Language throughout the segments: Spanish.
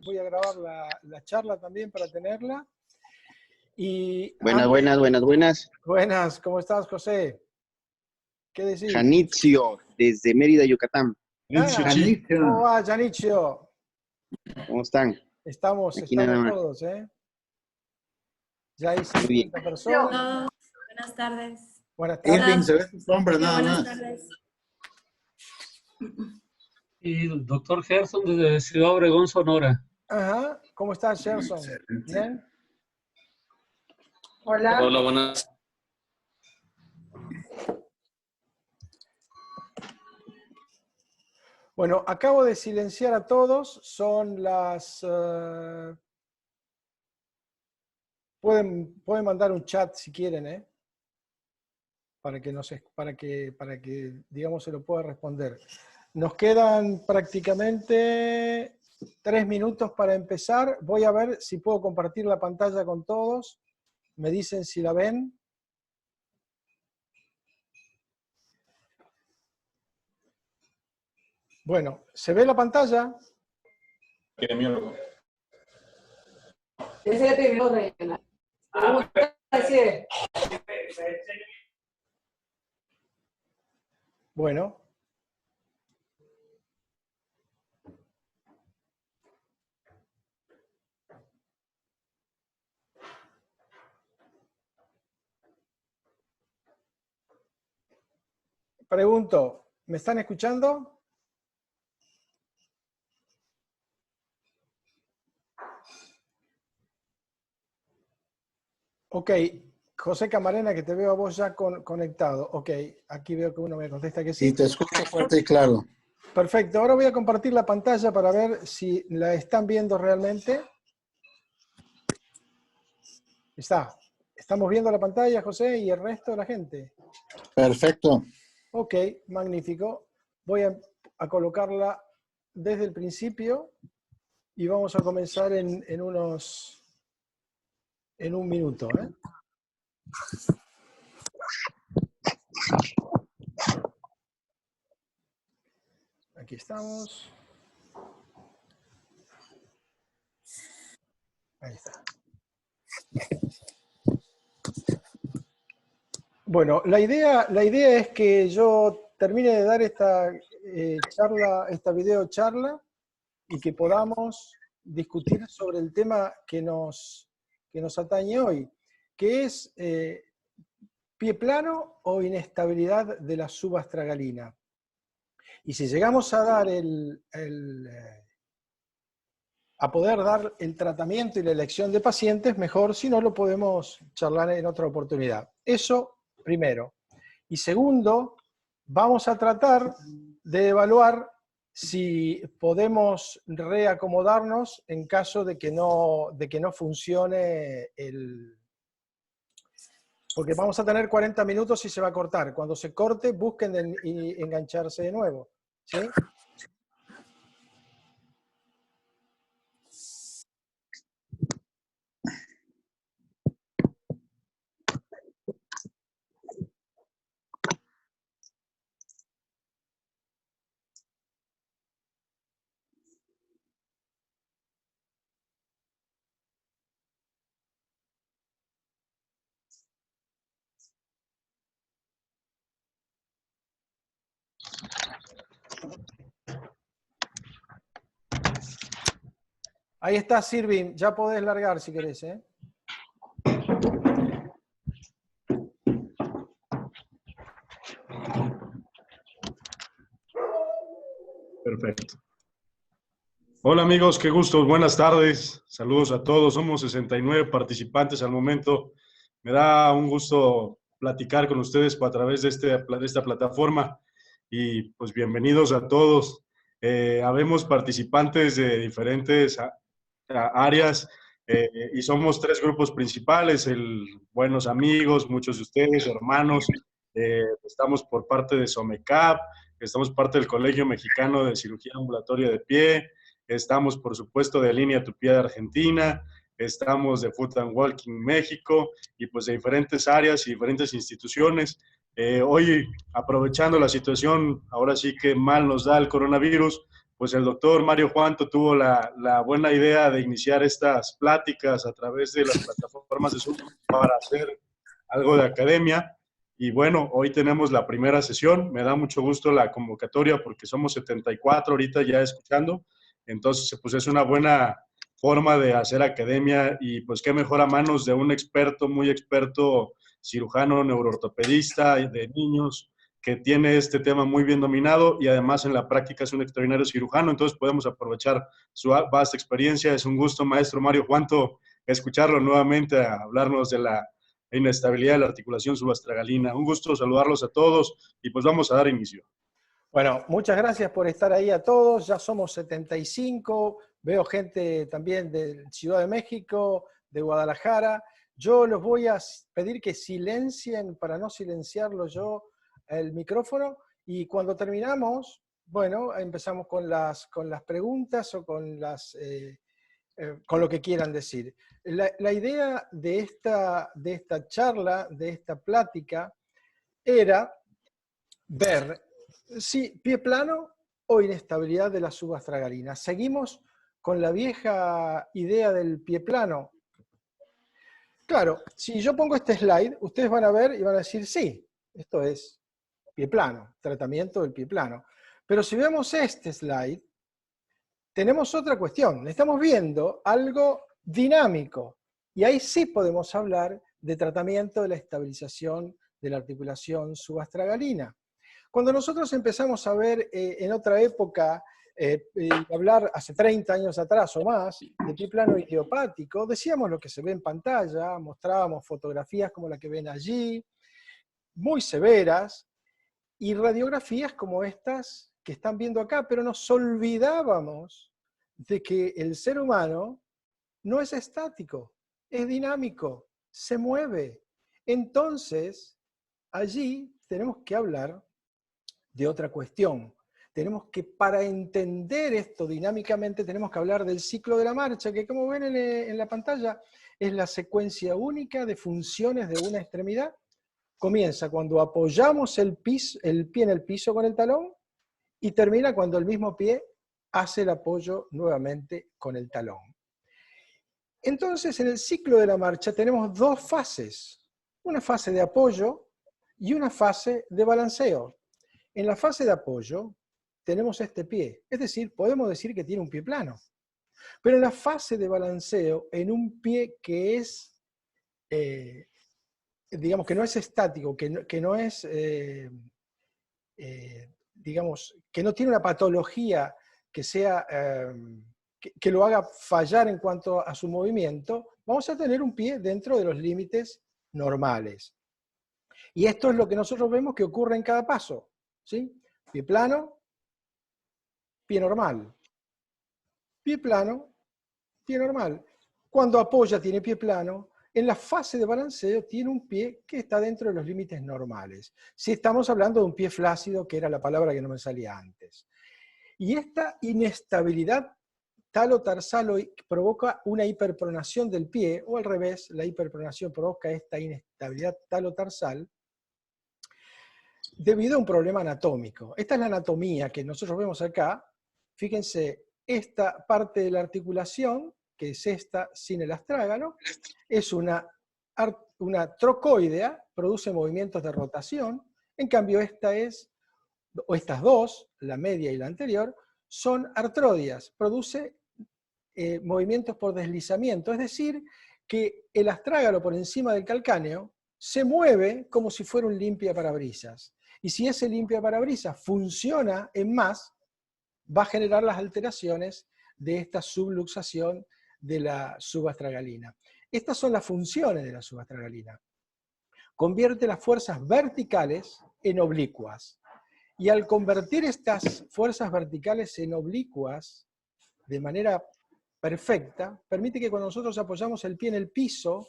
voy a grabar la charla también para tenerla. Y buenas, buenas. Buenas, ¿cómo estás, José? ¿Qué decís? Janitzio, desde Mérida, Yucatán. ¿Cómo va, Janitzio? ¿Cómo están? Estamos todos, ¿eh? Ya hay 50 personas. Buenas tardes. Buenas tardes. Irving, se ve tu sombra nada más. Buenas tardes. Y el doctor Gerson desde Ciudad Obregón, Sonora. Ajá. ¿Cómo estás, Gerson? ¿Bien? Hola. Hola, buenas. Bueno, acabo de silenciar a todos. Son las... pueden mandar un chat si quieren, ¿eh? Para que digamos se lo pueda responder. Nos quedan prácticamente 3 minutos para empezar. Voy a ver si puedo compartir la pantalla con todos. Me dicen si la ven. Bueno, ¿se ve la pantalla? Qué mierda. Ese te vio rellenar. Bueno. Pregunto, ¿me están escuchando? Ok, José Camarena, que te veo a vos ya conectado. Ok, aquí veo que uno me contesta que sí. Sí, te escucho fuerte y claro. Perfecto, ahora voy a compartir la pantalla para ver si la están viendo realmente. ¿Estamos viendo la pantalla, José, y el resto de la gente? Perfecto. Ok, magnífico. Voy a colocarla desde el principio y vamos a comenzar en un minuto, ¿eh? Aquí estamos. Ahí está. Bueno, la idea es que yo termine de dar esta esta video charla y que podamos discutir sobre el tema que nos atañe hoy, que es pie plano o inestabilidad de la subastragalina. Y si llegamos a dar a poder dar el tratamiento y la elección de pacientes, mejor; si no, lo podemos charlar en otra oportunidad. Eso primero. Y segundo, vamos a tratar de evaluar si podemos reacomodarnos en caso de que no funcione porque vamos a tener 40 minutos y se va a cortar. Cuando se corte, busquen engancharse de nuevo, ¿sí? Ahí está, Sirvin. Ya podés largar si querés, ¿eh? Perfecto. Hola amigos, qué gusto, buenas tardes, saludos a todos, somos 69 participantes al momento. Me da un gusto platicar con ustedes a través de esta plataforma y pues bienvenidos a todos. Habemos participantes de diferentes áreas y somos 3 grupos principales, buenos amigos, muchos de ustedes, hermanos. Estamos por parte de SOMECAP, estamos parte del Colegio Mexicano de Cirugía Ambulatoria de Pie, estamos por supuesto de Línea Tu Pie de Argentina, estamos de Foot and Walking México y pues de diferentes áreas y diferentes instituciones. Hoy, aprovechando la situación, ahora sí que mal nos da el coronavirus, pues el doctor Mario Juanto tuvo la buena idea de iniciar estas pláticas a través de las plataformas de Zoom para hacer algo de academia. Y bueno, hoy tenemos la primera sesión. Me da mucho gusto la convocatoria porque somos 74 ahorita ya escuchando. Entonces, pues es una buena forma de hacer academia y pues qué mejor a manos de un experto, muy experto cirujano, neuroortopedista de niños, que tiene este tema muy bien dominado y además en la práctica es un extraordinario cirujano, entonces podemos aprovechar su vasta experiencia. Es un gusto, maestro Mario Juanto, escucharlo nuevamente, a hablarnos de la inestabilidad de la articulación subastragalina. Un gusto saludarlos a todos y pues vamos a dar inicio. Bueno, muchas gracias por estar ahí a todos. Ya somos 75. Veo gente también de Ciudad de México, de Guadalajara. Yo los voy a pedir que silencien, para no silenciarlo yo, el micrófono. Y cuando terminamos, bueno, empezamos con las preguntas o con lo que quieran decir. La idea de esta charla, de esta plática, era ver si pie plano o inestabilidad de la subastragalina. Seguimos con la vieja idea del pie plano. Claro, si yo pongo este slide, ustedes van a ver y van a decir, sí, esto es pie plano, tratamiento del pie plano. Pero si vemos este slide, tenemos otra cuestión. Estamos viendo algo dinámico. Y ahí sí podemos hablar de tratamiento de la estabilización de la articulación subastragalina. Cuando nosotros empezamos a ver en otra época, hablar hace 30 años atrás o más, de pie plano idiopático, decíamos lo que se ve en pantalla, mostrábamos fotografías como la que ven allí, muy severas, y radiografías como estas que están viendo acá, pero nos olvidábamos de que el ser humano no es estático, es dinámico, se mueve. Entonces, allí tenemos que hablar de otra cuestión. Tenemos que, para entender esto dinámicamente, tenemos que hablar del ciclo de la marcha, que como ven en la pantalla, es la secuencia única de funciones de una extremidad. Comienza cuando apoyamos el pie en el piso con el talón y termina cuando el mismo pie hace el apoyo nuevamente con el talón. Entonces, en el ciclo de la marcha tenemos dos fases. Una fase de apoyo y una fase de balanceo. En la fase de apoyo tenemos este pie, es decir, podemos decir que tiene un pie plano. Pero en la fase de balanceo, en un pie que es, digamos, que no es estático, que no es, digamos, que no tiene una patología que sea, que lo haga fallar en cuanto a su movimiento, vamos a tener un pie dentro de los límites normales. Y esto es lo que nosotros vemos que ocurre en cada paso, ¿sí? Pie plano, pie normal. Pie plano, pie normal. Cuando apoya tiene pie plano. En la fase de balanceo tiene un pie que está dentro de los límites normales. Si estamos hablando de un pie flácido, que era la palabra que no me salía antes. Y esta inestabilidad talotarsal provoca una hiperpronación del pie, o al revés, la hiperpronación provoca esta inestabilidad talotarsal debido a un problema anatómico. Esta es la anatomía que nosotros vemos acá. Fíjense, esta parte de la articulación, que es esta sin el astrágalo, es una trocoidea, produce movimientos de rotación. En cambio, estas dos, la media y la anterior, son artródias, produce movimientos por deslizamiento, es decir, que el astrágalo por encima del calcáneo se mueve como si fuera un limpiaparabrisas. Y si ese limpiaparabrisas funciona en más, va a generar las alteraciones de esta subluxación de la subastragalina. Estas son las funciones de la subastragalina. Convierte las fuerzas verticales en oblicuas. Y al convertir estas fuerzas verticales en oblicuas de manera perfecta, permite que cuando nosotros apoyamos el pie en el piso,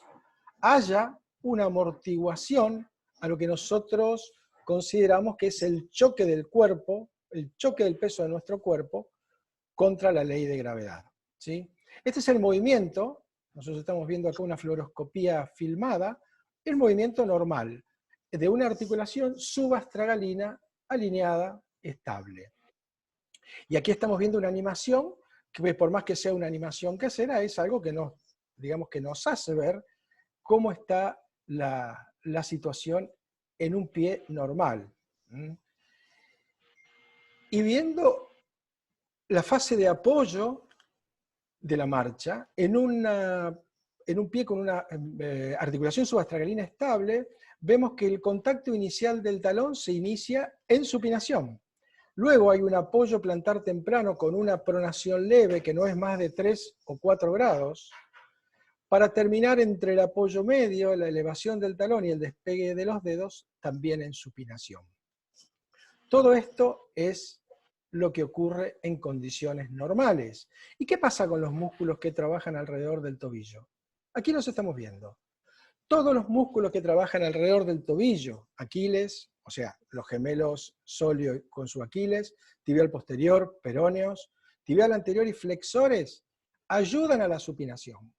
haya una amortiguación a lo que nosotros consideramos que es el choque del cuerpo, el choque del peso de nuestro cuerpo contra la ley de gravedad, ¿sí? Este es el movimiento, nosotros estamos viendo acá una fluoroscopía filmada, el movimiento normal de una articulación subastragalina alineada, estable. Y aquí estamos viendo una animación, que por más que sea una animación casera, es algo que nos, digamos, que nos hace ver cómo está la situación en un pie normal. Y viendo la fase de apoyo de la marcha, en un pie con una articulación subastragalina estable, vemos que el contacto inicial del talón se inicia en supinación. Luego hay un apoyo plantar temprano con una pronación leve, que no es más de 3 o 4 grados, para terminar entre el apoyo medio, la elevación del talón y el despegue de los dedos, también en supinación. Todo esto es lo que ocurre en condiciones normales. ¿Y qué pasa con los músculos que trabajan alrededor del tobillo? Aquí los estamos viendo. Todos los músculos que trabajan alrededor del tobillo, Aquiles, o sea, los gemelos sóleo con su Aquiles, tibial posterior, peróneos, tibial anterior y flexores, ayudan a la supinación.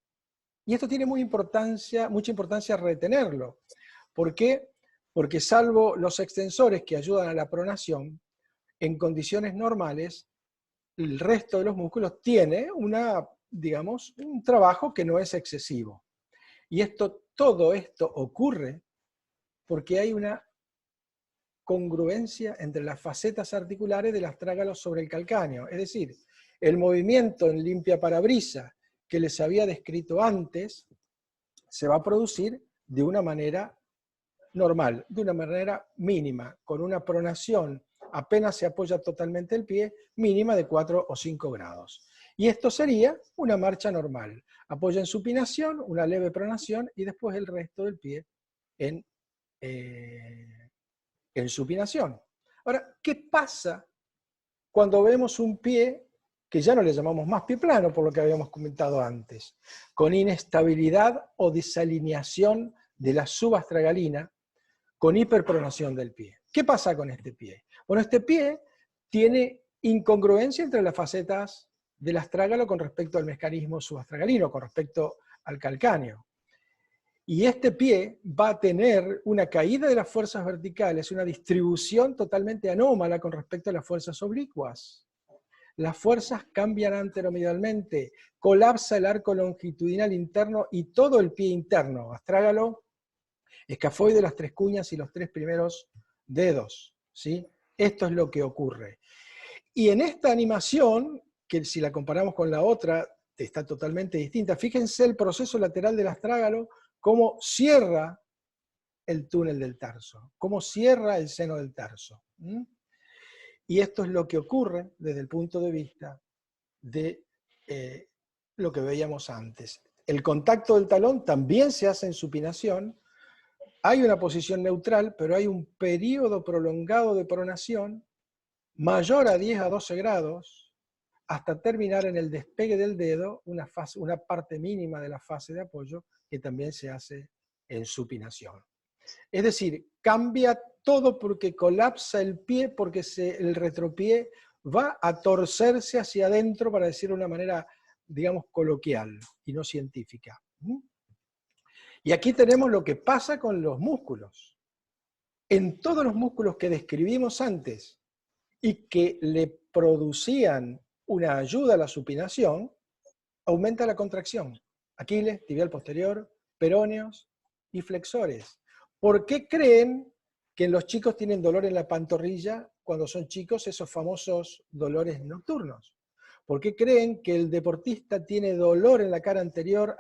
Y esto tiene mucha importancia retenerlo. ¿Por qué? Porque salvo los extensores que ayudan a la pronación, en condiciones normales, el resto de los músculos tiene digamos, un trabajo que no es excesivo. Y todo esto ocurre porque hay una congruencia entre las facetas articulares del astrágalo sobre el calcáneo. Es decir, el movimiento en limpia parabrisa que les había descrito antes se va a producir de una manera normal, de una manera mínima, con una pronación apenas se apoya totalmente el pie, mínima de 4 o 5 grados. Y esto sería una marcha normal. Apoyo en supinación, una leve pronación y después el resto del pie en supinación. Ahora, ¿qué pasa cuando vemos un pie que ya no le llamamos más pie plano, por lo que habíamos comentado antes, con inestabilidad o desalineación de la subastragalina, con hiperpronación del pie? ¿Qué pasa con este pie? Bueno, este pie tiene incongruencia entre las facetas del astrágalo con respecto al mecanismo subastragalino, con respecto al calcáneo. Y este pie va a tener una caída de las fuerzas verticales, una distribución totalmente anómala con respecto a las fuerzas oblicuas. Las fuerzas cambian anteromedialmente, colapsa el arco longitudinal interno y todo el pie interno, astrágalo, escafoide, las 3 cuñas y los 3 primeros dedos, ¿sí? Esto es lo que ocurre. Y en esta animación, que si la comparamos con la otra, está totalmente distinta. Fíjense el proceso lateral del astrágalo, cómo cierra el túnel del tarso, cómo cierra el seno del tarso. Y esto es lo que ocurre desde el punto de vista de lo que veíamos antes. El contacto del talón también se hace en supinación. Hay una posición neutral, pero hay un periodo prolongado de pronación mayor a 10 a 12 grados hasta terminar en el despegue del dedo, una parte mínima de la fase de apoyo que también se hace en supinación. Es decir, cambia todo porque colapsa el pie, porque el retropié va a torcerse hacia adentro, para decirlo de una manera, digamos, coloquial y no científica. Y aquí tenemos lo que pasa con los músculos. En todos los músculos que describimos antes y que le producían una ayuda a la supinación, aumenta la contracción. Aquiles, tibial posterior, peróneos y flexores. ¿Por qué creen que los chicos tienen dolor en la pantorrilla cuando son chicos, esos famosos dolores nocturnos? ¿Por qué creen que el deportista tiene dolor en la cara anterior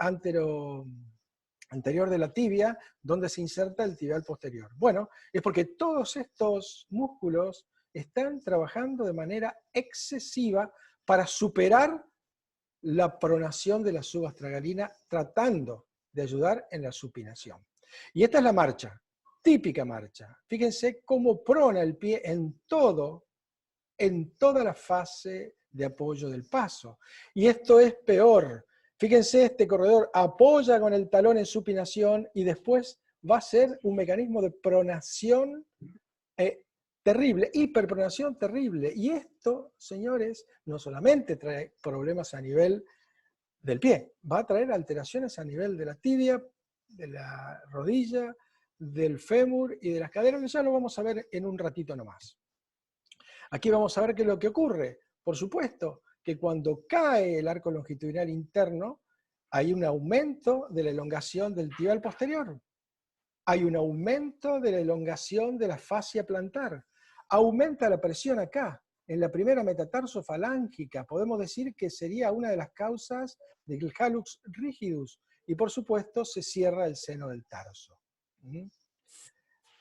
de la tibia, donde se inserta el tibial posterior? Bueno, es porque todos estos músculos están trabajando de manera excesiva para superar la pronación de la subastragalina, tratando de ayudar en la supinación. Y esta es la marcha, típica marcha. Fíjense cómo prona el pie en toda la fase de apoyo del paso. Y esto es peor. Fíjense, este corredor apoya con el talón en supinación y después va a ser un mecanismo de pronación terrible, hiperpronación terrible. Y esto, señores, no solamente trae problemas a nivel del pie, va a traer alteraciones a nivel de la tibia, de la rodilla, del fémur y de las caderas, que ya lo vamos a ver en un ratito nomás. Aquí vamos a ver qué es lo que ocurre. Por supuesto que cuando cae el arco longitudinal interno, hay un aumento de la elongación del tibial posterior. Hay un aumento de la elongación de la fascia plantar. Aumenta la presión acá, en la primera metatarsofalángica. Podemos decir que sería una de las causas del hallux rigidus. Y por supuesto se cierra el seno del tarso.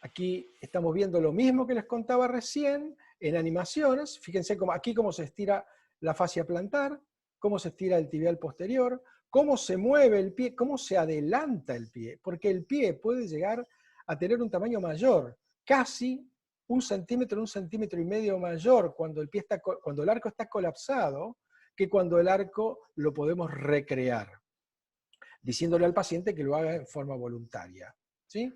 Aquí estamos viendo lo mismo que les contaba recién en animaciones. Fíjense aquí cómo se estira la fascia plantar, cómo se estira el tibial posterior, cómo se mueve el pie, cómo se adelanta el pie, porque el pie puede llegar a tener un tamaño mayor, casi 1 centímetro, 1,5 centímetros mayor cuando el arco está colapsado, que cuando el arco lo podemos recrear, diciéndole al paciente que lo haga en forma voluntaria. ¿Sí?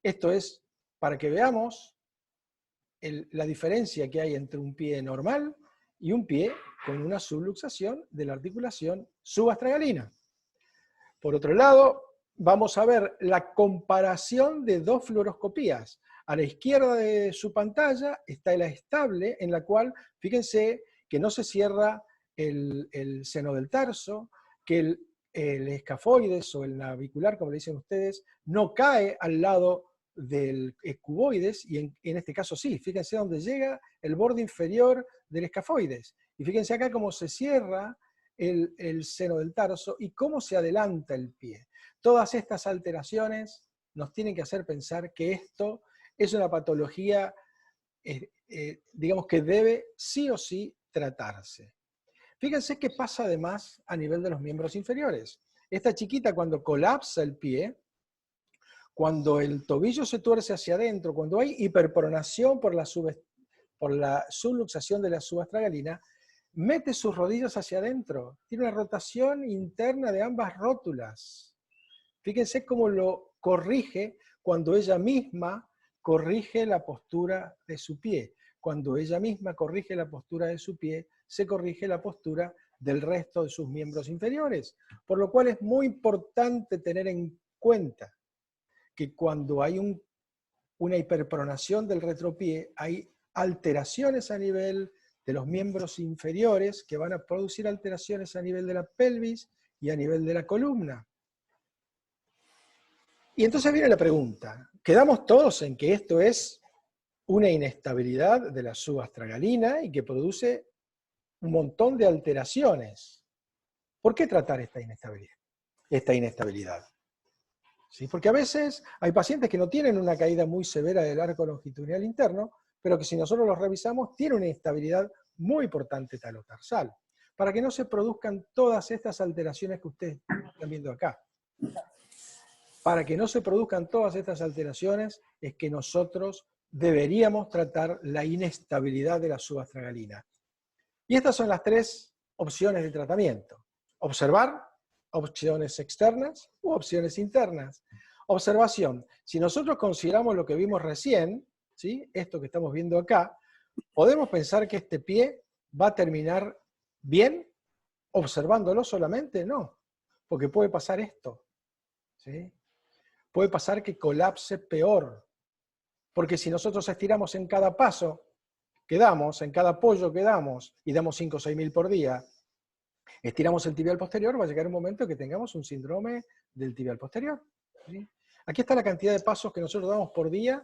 Esto es para que veamos la diferencia que hay entre un pie normal y un pie con una subluxación de la articulación subastragalina. Por otro lado, vamos a ver la comparación de dos fluoroscopías. A la izquierda de su pantalla está la estable, en la cual, fíjense que no se cierra el seno del tarso, que el escafoides o el navicular, como le dicen ustedes, no cae al lado del cuboides, y en este caso sí, fíjense dónde llega el borde inferior del escafoides. Y fíjense acá cómo se cierra el seno del tarso y cómo se adelanta el pie. Todas estas alteraciones nos tienen que hacer pensar que esto es una patología, digamos, que debe sí o sí tratarse. Fíjense qué pasa además a nivel de los miembros inferiores. Esta chiquita, cuando colapsa el pie, cuando el tobillo se tuerce hacia adentro, cuando hay hiperpronación por la subluxación de la subastragalina, mete sus rodillas hacia adentro. Tiene una rotación interna de ambas rótulas. Fíjense cómo lo corrige cuando ella misma corrige la postura de su pie. Cuando ella misma corrige la postura de su pie, se corrige la postura del resto de sus miembros inferiores. Por lo cual es muy importante tener en cuenta que cuando hay una hiperpronación del retropié, hay alteraciones a nivel de los miembros inferiores que van a producir alteraciones a nivel de la pelvis y a nivel de la columna. Y entonces viene la pregunta, ¿quedamos todos en que esto es una inestabilidad de la subastragalina y que produce un montón de alteraciones? ¿Por qué tratar esta inestabilidad? ¿Sí? Porque a veces hay pacientes que no tienen una caída muy severa del arco longitudinal interno, pero que si nosotros los revisamos, tienen una inestabilidad muy importante talotarsal, para que no se produzcan todas estas alteraciones que ustedes están viendo acá. Para que no se produzcan todas estas alteraciones es que nosotros deberíamos tratar la inestabilidad de la subastragalina. Y estas son las 3 opciones de tratamiento. Observar, opciones externas u opciones internas. Observación. Si nosotros consideramos lo que vimos recién, ¿sí? Esto que estamos viendo acá, ¿podemos pensar que este pie va a terminar bien observándolo solamente? No, porque puede pasar esto. ¿Sí? Puede pasar que colapse peor, porque si nosotros estiramos en cada paso que damos, en cada apoyo que damos, y damos 5 o 6.000 por día, estiramos el tibial posterior, va a llegar un momento que tengamos un síndrome del tibial posterior. ¿Sí? Aquí está la cantidad de pasos que nosotros damos por día,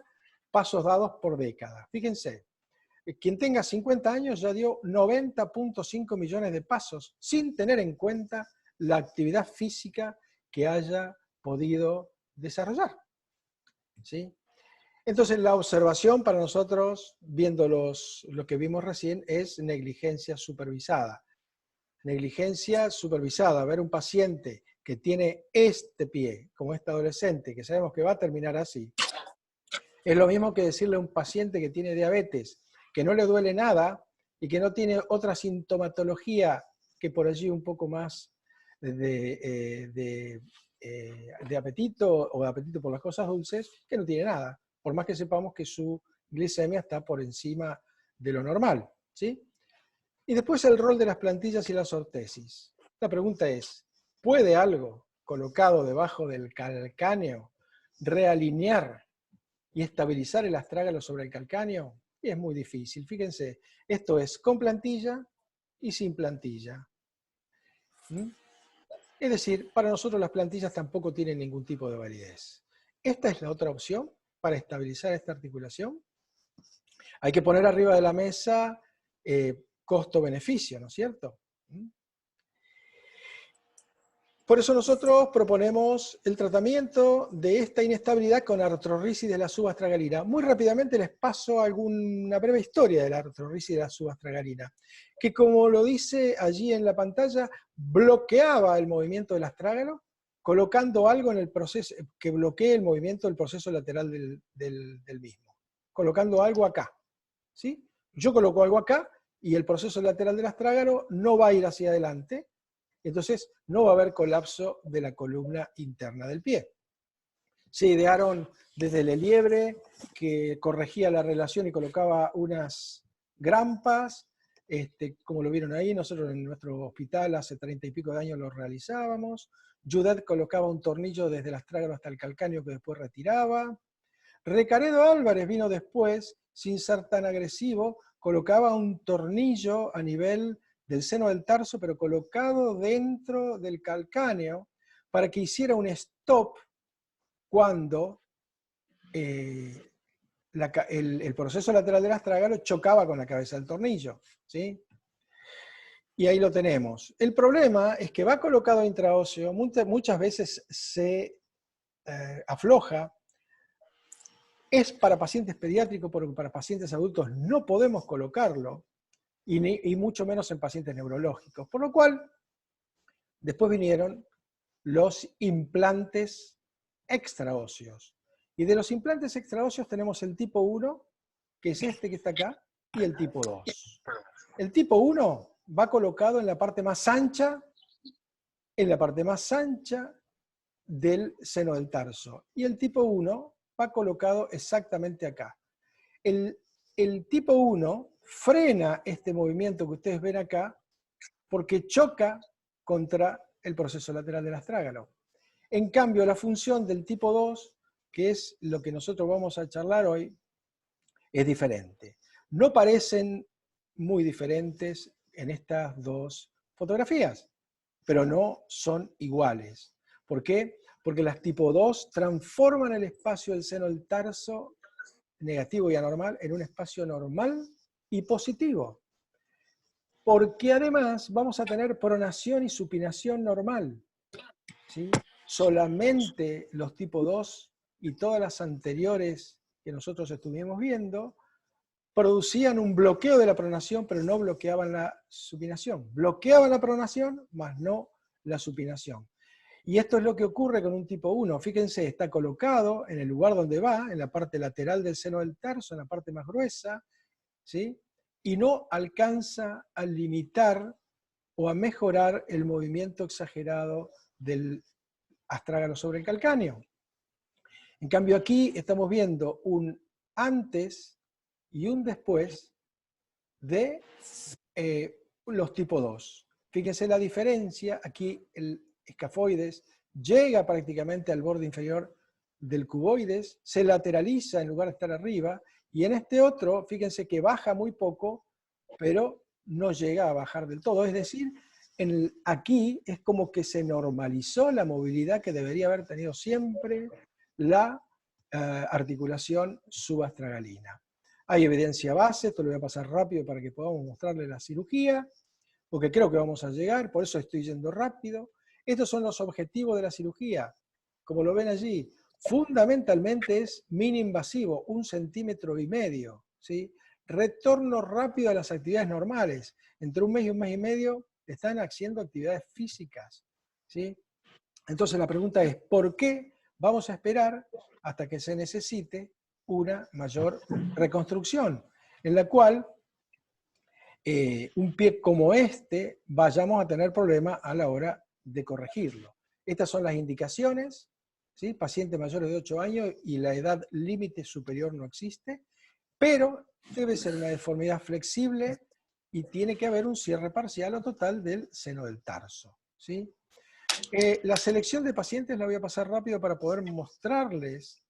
pasos dados por década. Fíjense, quien tenga 50 años ya dio 90.5 millones de pasos, sin tener en cuenta la actividad física que haya podido desarrollar. ¿Sí? Entonces la observación para nosotros, viendo lo que vimos recién, es negligencia supervisada. Negligencia supervisada, ver un paciente que tiene este pie, como este adolescente, que sabemos que va a terminar así, es lo mismo que decirle a un paciente que tiene diabetes, que no le duele nada y que no tiene otra sintomatología que por allí un poco más de apetito o de apetito por las cosas dulces, que no tiene nada, por más que sepamos que su glicemia está por encima de lo normal. ¿Sí? Y después el rol de las plantillas y las ortesis. La pregunta es, ¿puede algo colocado debajo del calcáneo realinear y estabilizar el astrágalo sobre el calcáneo? Y es muy difícil. Fíjense, esto es con plantilla y sin plantilla. ¿Mm? Es decir, para nosotros las plantillas tampoco tienen ningún tipo de validez. Esta es la otra opción para estabilizar esta articulación. Hay que poner arriba de la mesa costo-beneficio, ¿no es cierto? ¿Mm? Por eso nosotros proponemos el tratamiento de esta inestabilidad con artrorrisis de la subastragalina. Muy rápidamente les paso una breve historia de la artrorrisis de la subastragalina, que como lo dice allí en la pantalla, bloqueaba el movimiento del astrágalo, colocando algo en el proceso, que bloquee el movimiento del proceso lateral del mismo. Colocando algo acá, ¿sí? Yo coloco algo acá y el proceso lateral del astrágalo no va a ir hacia adelante, entonces no va a haber colapso de la columna interna del pie. Se idearon desde Leliebre, que corregía la relación y colocaba unas grampas, como lo vieron ahí, nosotros en nuestro hospital hace 30 y pico de años lo realizábamos. Judet colocaba un tornillo desde el astrágalo hasta el calcáneo que después retiraba. Recaredo Álvarez vino después, sin ser tan agresivo, colocaba un tornillo a nivel del seno del tarso, pero colocado dentro del calcáneo, para que hiciera un stop cuando el proceso lateral del astrágalo chocaba con la cabeza del tornillo, ¿sí? Y ahí lo tenemos. El problema es que va colocado intraóseo, muchas veces se afloja. Es para pacientes pediátricos, porque para pacientes adultos no podemos colocarlo, y mucho menos en pacientes neurológicos. Por lo cual, después vinieron los implantes extraóseos. Y de los implantes extraóseos tenemos el tipo 1, que es este que está acá, y el tipo 2. El tipo 1 va colocado en la parte más ancha, del seno del tarso. Y el tipo 1 va colocado exactamente acá. El tipo 1 frena este movimiento que ustedes ven acá porque choca contra el proceso lateral del astrágalo. En cambio, la función del tipo 2, que es lo que nosotros vamos a charlar hoy, es diferente. No parecen muy diferentes en estas dos fotografías, pero no son iguales. ¿Por qué? Porque las tipo 2 transforman el espacio del seno del tarso negativo y anormal en un espacio normal y positivo. Porque además vamos a tener pronación y supinación normal, ¿sí? Solamente los tipo 2 y todas las anteriores que nosotros estuvimos viendo producían un bloqueo de la pronación, pero no bloqueaban la supinación. Bloqueaban la pronación, más no la supinación. Y esto es lo que ocurre con un tipo 1. Fíjense, está colocado en el lugar donde va, en la parte lateral del seno del tarso, en la parte más gruesa, ¿sí? Y no alcanza a limitar o a mejorar el movimiento exagerado del astrágalo sobre el calcáneo. En cambio aquí estamos viendo un antes y un después de los tipo 2. Fíjense la diferencia, aquí el escafoides llega prácticamente al borde inferior del cuboides, se lateraliza en lugar de estar arriba, y en este otro, fíjense que baja muy poco, pero no llega a bajar del todo. Es decir, aquí es como que se normalizó la movilidad que debería haber tenido siempre la articulación subastragalina. Hay evidencia base, esto lo voy a pasar rápido para que podamos mostrarle la cirugía, porque creo que vamos a llegar, por eso estoy yendo rápido. Estos son los objetivos de la cirugía, como lo ven allí. Fundamentalmente es mini-invasivo, 1,5 centímetros, ¿sí? Retorno rápido a las actividades normales. Entre 1 mes y 1 mes y medio están haciendo actividades físicas, ¿sí? Entonces la pregunta es, ¿por qué vamos a esperar hasta que se necesite una mayor reconstrucción? En la cual un pie como este vayamos a tener problemas a la hora de corregirlo. Estas son las indicaciones, ¿sí? Pacientes mayores de 8 años y la edad límite superior no existe, pero debe ser una deformidad flexible y tiene que haber un cierre parcial o total del seno del tarso, ¿sí? La selección de pacientes la voy a pasar rápido para poder mostrarles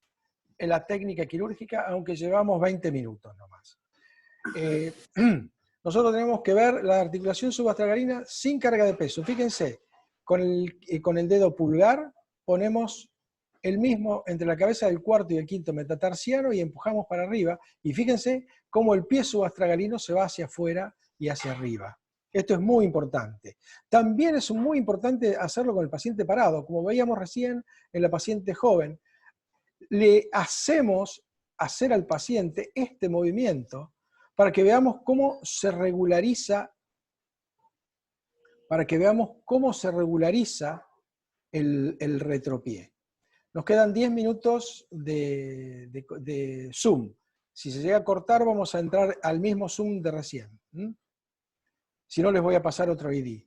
la técnica quirúrgica, aunque llevamos 20 minutos nomás. nosotros tenemos que ver la articulación subastragalina sin carga de peso. Fíjense, con el dedo pulgar ponemos el mismo entre la cabeza del cuarto y el quinto metatarsiano y empujamos para arriba. Y fíjense cómo el pie subastragalino se va hacia afuera y hacia arriba. Esto es muy importante. También es muy importante hacerlo con el paciente parado. Como veíamos recién en la paciente joven, le hacemos hacer al paciente este movimiento para que veamos cómo se regulariza, el retropié. Nos quedan 10 minutos de Zoom. Si se llega a cortar, vamos a entrar al mismo Zoom de recién. Si no, les voy a pasar otro ID.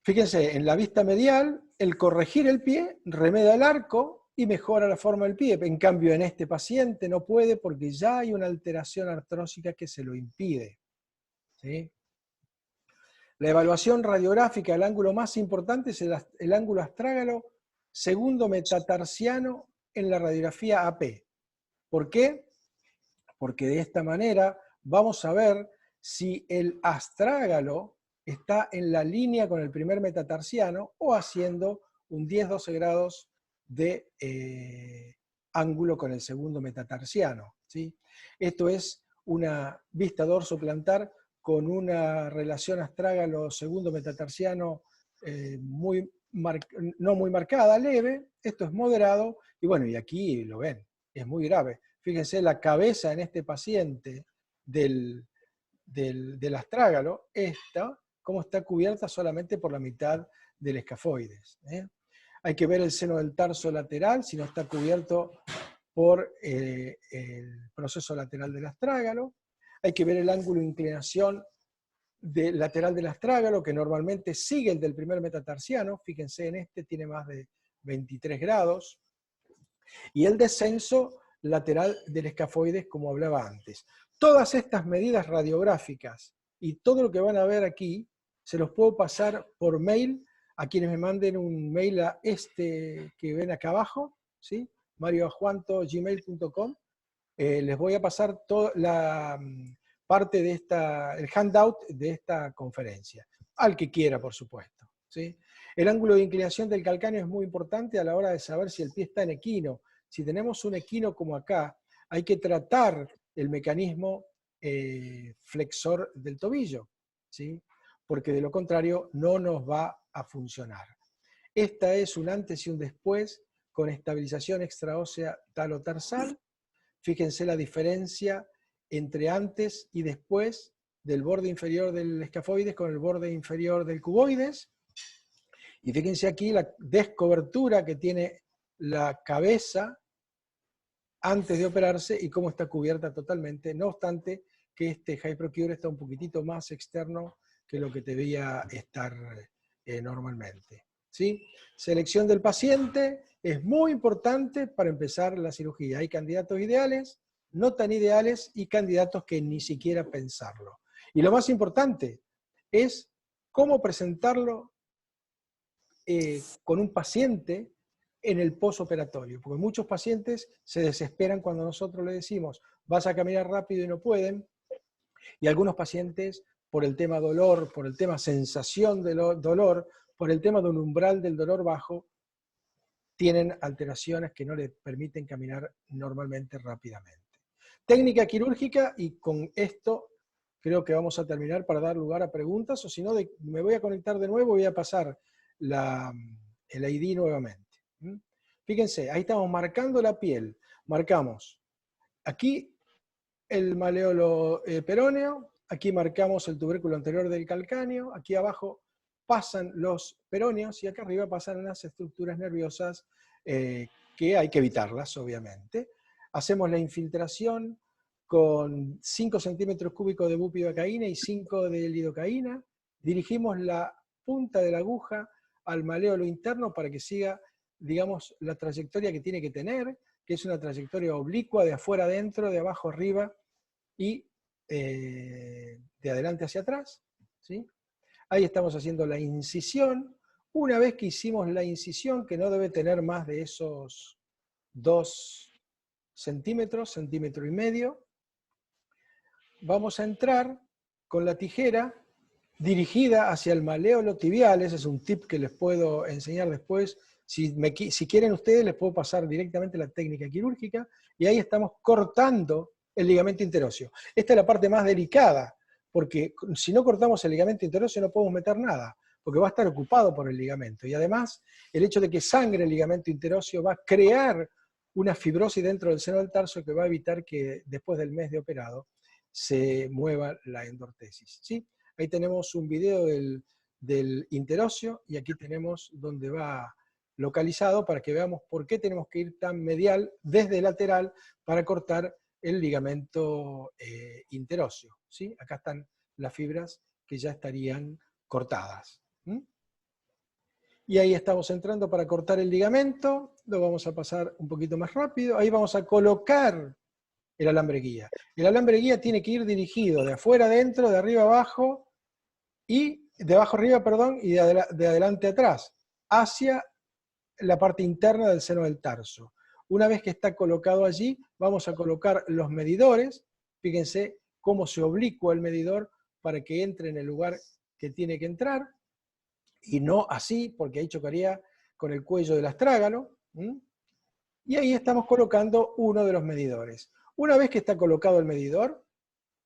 Fíjense, en la vista medial, el corregir el pie remedia el arco y mejora la forma del pie. En cambio, en este paciente no puede porque ya hay una alteración artrósica que se lo impide. ¿Sí? La evaluación radiográfica, el ángulo más importante es el ángulo astrágalo segundo metatarsiano en la radiografía AP. ¿Por qué? Porque de esta manera vamos a ver si el astrágalo está en la línea con el primer metatarsiano o haciendo un 10-12 grados de ángulo con el segundo metatarsiano. ¿Sí? Esto es una vista dorsoplantar con una relación astrágalo segundo metatarsiano no muy marcada, leve. Esto es moderado, y bueno, y aquí lo ven, es muy grave. Fíjense la cabeza en este paciente del astrágalo, cómo está cubierta solamente por la mitad del escafoides. Hay que ver el seno del tarso lateral, si no está cubierto por el proceso lateral del astrágalo. Hay que ver el ángulo de inclinación lateral del astrágalo, que normalmente sigue el del primer metatarsiano. Fíjense, en este tiene más de 23 grados. Y el descenso lateral del escafoides, como hablaba antes. Todas estas medidas radiográficas y todo lo que van a ver aquí, se los puedo pasar por mail a quienes me manden un mail a este que ven acá abajo, ¿sí? marioajuanto@gmail.com. Les voy a pasar toda la parte el handout de esta conferencia, al que quiera, por supuesto. ¿Sí? El ángulo de inclinación del calcáneo es muy importante a la hora de saber si el pie está en equino. Si tenemos un equino como acá, hay que tratar el mecanismo flexor del tobillo, ¿sí? Porque de lo contrario no nos va a funcionar. Esta es un antes y un después con estabilización extraósea talotarsal. Fíjense la diferencia entre antes y después del borde inferior del escafoides con el borde inferior del cuboides. Y fíjense aquí la descobertura que tiene la cabeza antes de operarse y cómo está cubierta totalmente, no obstante que este HyProCure está un poquitito más externo que lo que debía estar normalmente. ¿Sí? Selección del paciente es muy importante para empezar la cirugía. Hay candidatos ideales, no tan ideales y candidatos que ni siquiera pensarlo. Y lo más importante es cómo presentarlo con un paciente en el postoperatorio, porque muchos pacientes se desesperan cuando nosotros les decimos vas a caminar rápido y no pueden, y algunos pacientes por el tema dolor, por el tema sensación de dolor, por el tema de un umbral del dolor bajo, tienen alteraciones que no les permiten caminar normalmente rápidamente. Técnica quirúrgica, y con esto creo que vamos a terminar para dar lugar a preguntas, o si no, me voy a conectar de nuevo y voy a pasar el ID nuevamente. Fíjense, ahí estamos marcando la piel. Marcamos aquí el maleolo peróneo, aquí marcamos el tubérculo anterior del calcáneo, aquí abajo pasan los peróneos y acá arriba pasan las estructuras nerviosas que hay que evitarlas, obviamente. Hacemos la infiltración con 5 centímetros cúbicos de bupivacaína y 5 de lidocaína. Dirigimos la punta de la aguja al maleolo interno para que siga, digamos, la trayectoria que tiene que tener, que es una trayectoria oblicua de afuera adentro, de abajo arriba y de adelante hacia atrás. ¿Sí? Ahí estamos haciendo la incisión. Una vez que hicimos la incisión, que no debe tener más de esos 2 centímetros, centímetro y medio, vamos a entrar con la tijera dirigida hacia el maléolo tibial. Ese es un tip que les puedo enseñar después. Si quieren ustedes, les puedo pasar directamente la técnica quirúrgica, y ahí estamos cortando el ligamento interóseo. Esta es la parte más delicada, porque si no cortamos el ligamento interóseo no podemos meter nada, porque va a estar ocupado por el ligamento. Y además, el hecho de que sangre el ligamento interóseo va a crear una fibrosis dentro del seno del tarso que va a evitar que después del mes de operado se mueva la endortesis, ¿sí? Ahí tenemos un video del interóseo, y aquí tenemos donde va localizado para que veamos por qué tenemos que ir tan medial desde lateral para cortar el ligamento interóseo, ¿sí? Acá están las fibras que ya estarían cortadas. Y ahí estamos entrando para cortar el ligamento. Lo vamos a pasar un poquito más rápido. Ahí vamos a colocar el alambre guía. El alambre guía tiene que ir dirigido de afuera adentro, de arriba abajo, y de abajo arriba, perdón, y de adelante atrás, hacia la parte interna del seno del tarso. Una vez que está colocado allí, vamos a colocar los medidores. Fíjense cómo se oblicua el medidor para que entre en el lugar que tiene que entrar, y no así, porque ahí chocaría con el cuello del astrágalo. Y ahí estamos colocando uno de los medidores. Una vez que está colocado el medidor,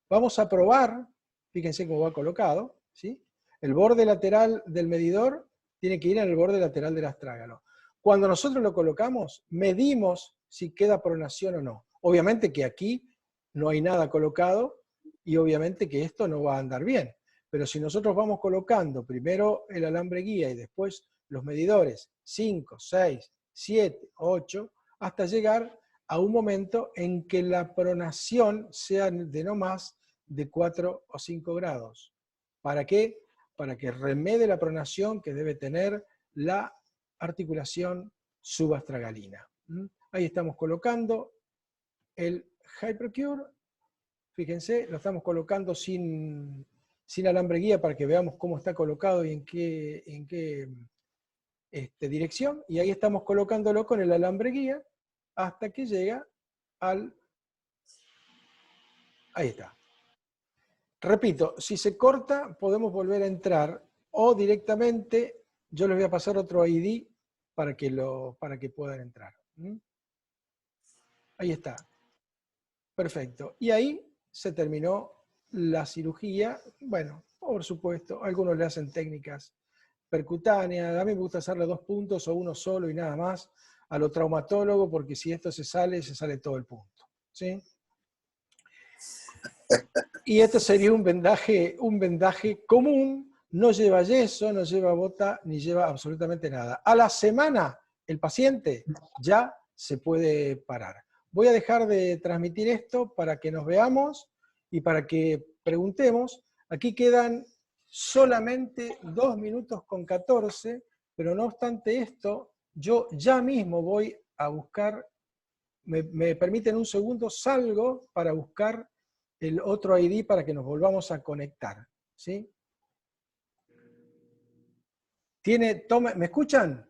vamos a probar, fíjense cómo va colocado, ¿sí? El borde lateral del medidor tiene que ir en el borde lateral del astrágalo. Cuando nosotros lo colocamos, medimos si queda pronación o no. Obviamente que aquí no hay nada colocado, y obviamente que esto no va a andar bien. Pero si nosotros vamos colocando primero el alambre guía y después los medidores 5, 6, 7, 8, hasta llegar a un momento en que la pronación sea de no más de 4 o 5 grados. ¿Para qué? Para que remedie la pronación que debe tener la articulación subastragalina. Ahí estamos colocando el Hypercure. Fíjense, lo estamos colocando sin alambre guía para que veamos cómo está colocado y en qué dirección. Y ahí estamos colocándolo con el alambre guía hasta que llega al... Ahí está. Repito, si se corta podemos volver a entrar, o directamente yo les voy a pasar otro ID para que puedan entrar. Ahí está. Perfecto. Y ahí se terminó la cirugía. Bueno, por supuesto, algunos le hacen técnicas percutáneas. A mí me gusta hacerle 2 puntos o uno solo y nada más a lo traumatólogo, porque si esto se sale todo el punto, ¿sí? Y esto sería un vendaje común, no lleva yeso, no lleva bota, ni lleva absolutamente nada. A la semana, el paciente ya se puede parar. Voy a dejar de transmitir esto para que nos veamos y para que preguntemos. Aquí quedan solamente 2 minutos con 14, pero no obstante esto, yo ya mismo voy a buscar, me permiten un segundo, salgo para buscar el otro ID para que nos volvamos a conectar, ¿sí? ¿Me escuchan?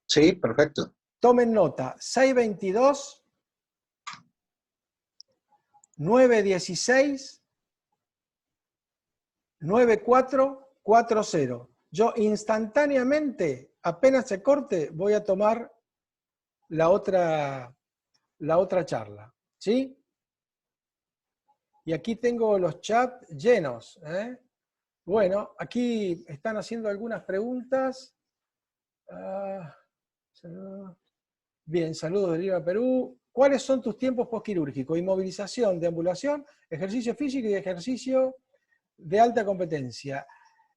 Sí, perfecto. Tomen nota, 622 916 9440. Yo instantáneamente, apenas se corte, voy a tomar la otra charla, ¿sí? Y aquí tengo los chats llenos, ¿eh? Bueno, aquí están haciendo algunas preguntas. Bien, saludos de Lima, Perú. ¿Cuáles son tus tiempos postquirúrgicos? Inmovilización, deambulación, ejercicio físico y ejercicio de alta competencia.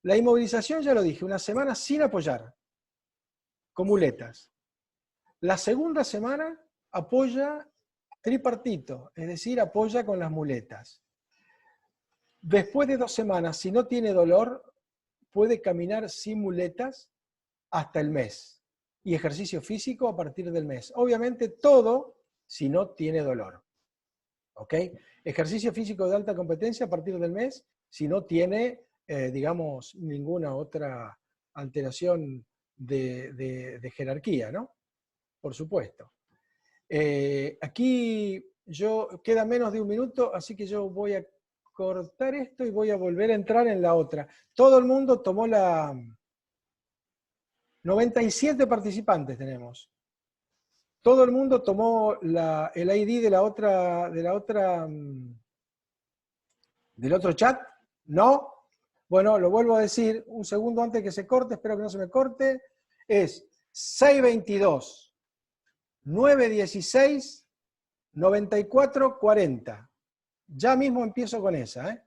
La inmovilización, ya lo dije, una semana sin apoyar, con muletas. La segunda semana apoya tripartito, es decir, apoya con las muletas. Después de 2 semanas, si no tiene dolor, puede caminar sin muletas hasta el mes. Y ejercicio físico a partir del mes. Obviamente todo si no tiene dolor. ¿Ok? Ejercicio físico de alta competencia a partir del mes si no tiene, digamos, ninguna otra alteración de jerarquía, ¿no? Por supuesto. Aquí queda menos de un minuto, así que yo voy a cortar esto y voy a volver a entrar en la otra. Todo el mundo tomó 97 participantes tenemos. Todo el mundo tomó el ID del otro chat. ¿No? Bueno, lo vuelvo a decir un segundo antes que se corte, espero que no se me corte. Es 622 916 9440. Ya mismo empiezo con esa, ¿eh?